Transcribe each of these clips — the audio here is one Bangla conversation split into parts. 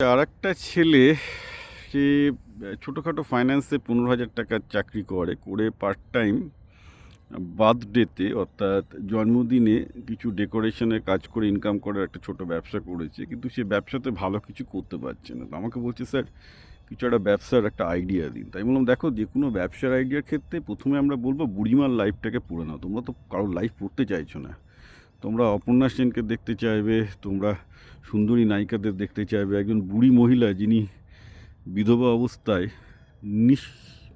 আরেকটা ছেলে সে ছোটোখাটো ফাইন্যান্সে 15,000 টাকার চাকরি করে পার্ট টাইম বার্থডেতে অর্থাৎ জন্মদিনে কিছু ডেকোরেশনের কাজ করে ইনকাম করার একটা ছোট ব্যবসা করেছে, কিন্তু সে ব্যবসাতে ভালো কিছু করতে পারছে না। তো আমাকে বলছে, স্যার কিছু একটা ব্যবসার একটা আইডিয়া দিন। তাই বললাম, দেখো, যে কোনো ব্যবসার আইডিয়ার ক্ষেত্রে প্রথমে আমরা বলবো বুড়িমার লাইফটাকে পড়ে নাও। তোমরা তো কারোর লাইফ পড়তে চাইছো না। তোমরা অপর্ণা সেনকে দেখতে চাইবে, তোমরা সুন্দরী নায়িকাদের দেখতে চাইবে, একজন বুড়ি মহিলা যিনি বিধবা অবস্থায়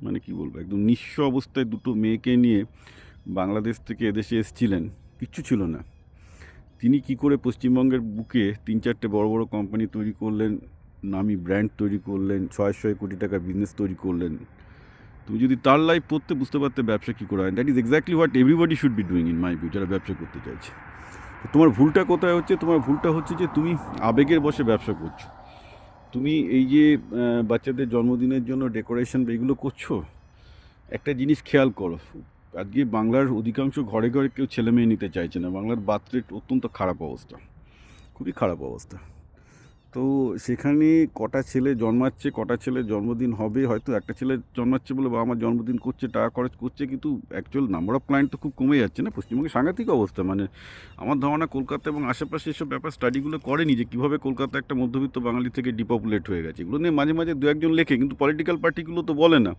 মানে কি বলবো, একদম নিঃস্ব অবস্থায় দুটো মেয়েকে নিয়ে বাংলাদেশ থেকে এদেশে এসেছিলেন, কিচ্ছু ছিল না। তিনি কি করে পশ্চিমবঙ্গের বুকে 3-4টে বড় বড় কোম্পানি তৈরি করলেন, নামি ব্র্যান্ড তৈরি করলেন, 600 কোটি টাকা বিজনেস তৈরি করলেন। তুমি যদি তার লাইফ পড়তে বুঝতে পারতে ব্যবসা কী করে হয়। That is exactly what everybody should be doing in my view, যারা ব্যবসা করতে চাইছে। তোমার ভুলটা কোথায় হচ্ছে? তোমার ভুলটা হচ্ছে যে তুমি আবেগের বশে ব্যবসা করছো। তুমি এই যে বাচ্চাদের জন্মদিনের জন্য ডেকোরেশন এগুলো করছো, একটা জিনিস খেয়াল করো, আজকে বাংলার অধিকাংশ ঘরে ঘরে কেউ ছেলে মেয়ে নিতে চাইছে না। বাংলার বার্থ রেট অত্যন্ত খারাপ অবস্থা, খুবই খারাপ অবস্থা। তো সেখানে কটা ছেলে জন্মাচ্ছে, কটা ছেলের জন্মদিন হবে, হয়তো একটা ছেলে জন্মাচ্ছে বলে বা আমার জন্মদিন করছে, টাকা খরচ করছে, কিন্তু অ্যাকচুয়াল নাম্বার অফ ক্লায়েন্ট তো খুব কমে যাচ্ছে না পশ্চিমবঙ্গে। সাংঘাতিক অবস্থা। মানে আমার ধারণা কলকাতা এবং আশেপাশে এসব ব্যাপার স্টাডিগুলো করেনি যে কীভাবে কলকাতা একটা মধ্যবিত্ত বাঙালি থেকে ডিপপুলেট হয়ে গেছে। এগুলো নিয়ে মাঝে মাঝে দু একজন লেখে, কিন্তু পলিটিক্যাল পার্টিগুলো তো বলে না।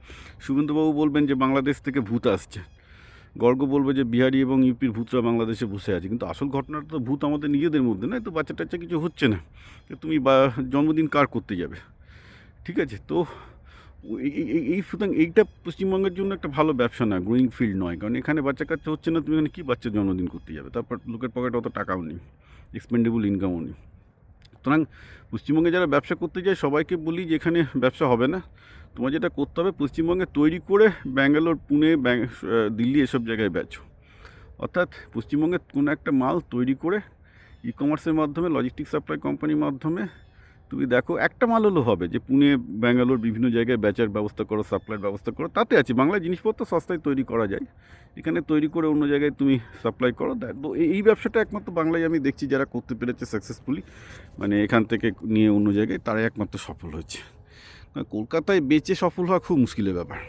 শুভেন্দুবাবু বলবেন যে বাংলাদেশ থেকে ভূত আসছে, গর্গ বলবে যে বিহারি এবং ইউপির ভূতরা বাংলাদেশে বসে আছে, কিন্তু আসল ঘটনাটা তো ভূত আমাদের নিজেদের মধ্যে না। তো বাচ্চা টাচ্চা কিছু হচ্ছে না, তুমি জন্মদিন কার করতে যাবে? ঠিক আছে, তো সুতরাং এইটা পশ্চিমবঙ্গের জন্য একটা ভালো ব্যবসা না, গ্রোয়িং ফিল্ড নয়। কারণ এখানে বাচ্চা কাচ্চা হচ্ছে না, তুমি এখানে কী বাচ্চার জন্মদিন করতে যাবে? তারপর লোকের পকেটে অত টাকাও নেই, এক্সপেন্ডেবল ইনকামও নেই। সুতরাং পশ্চিমবঙ্গে যারা ব্যবসা করতে যায় সবাইকে বলি যে এখানে ব্যবসা হবে না। তোমার যেটা করতে হবে, পশ্চিমবঙ্গে তৈরি করে ব্যাঙ্গালোর, পুনে, দিল্লি এসব জায়গায় বেচো। অর্থাৎ পশ্চিমবঙ্গে কোনো একটা মাল তৈরি করে ই কমার্সের মাধ্যমে, লজিস্টিক সাপ্লাই কোম্পানির মাধ্যমে তুমি দেখো একটা মাল হলেও হবে যে পুনে, ব্যাঙ্গালোর বিভিন্ন জায়গায় বেচার ব্যবস্থা করো, সাপ্লাইয়ের ব্যবস্থা করো। তাতে আছে বাংলায় জিনিসপত্র সস্তায় তৈরি করা যায়, এখানে তৈরি করে অন্য জায়গায় তুমি সাপ্লাই করো। তো এই ব্যবসাটা একমাত্র বাংলায় আমি দেখছি যারা করতে পেরেছে সাকসেসফুলি, মানে এখান থেকে নিয়ে অন্য জায়গায়, তারাই একমাত্র সফল হয়েছে। কলকাতায় বেচে সফল হওয়া খুব মুশকিলের ব্যাপার।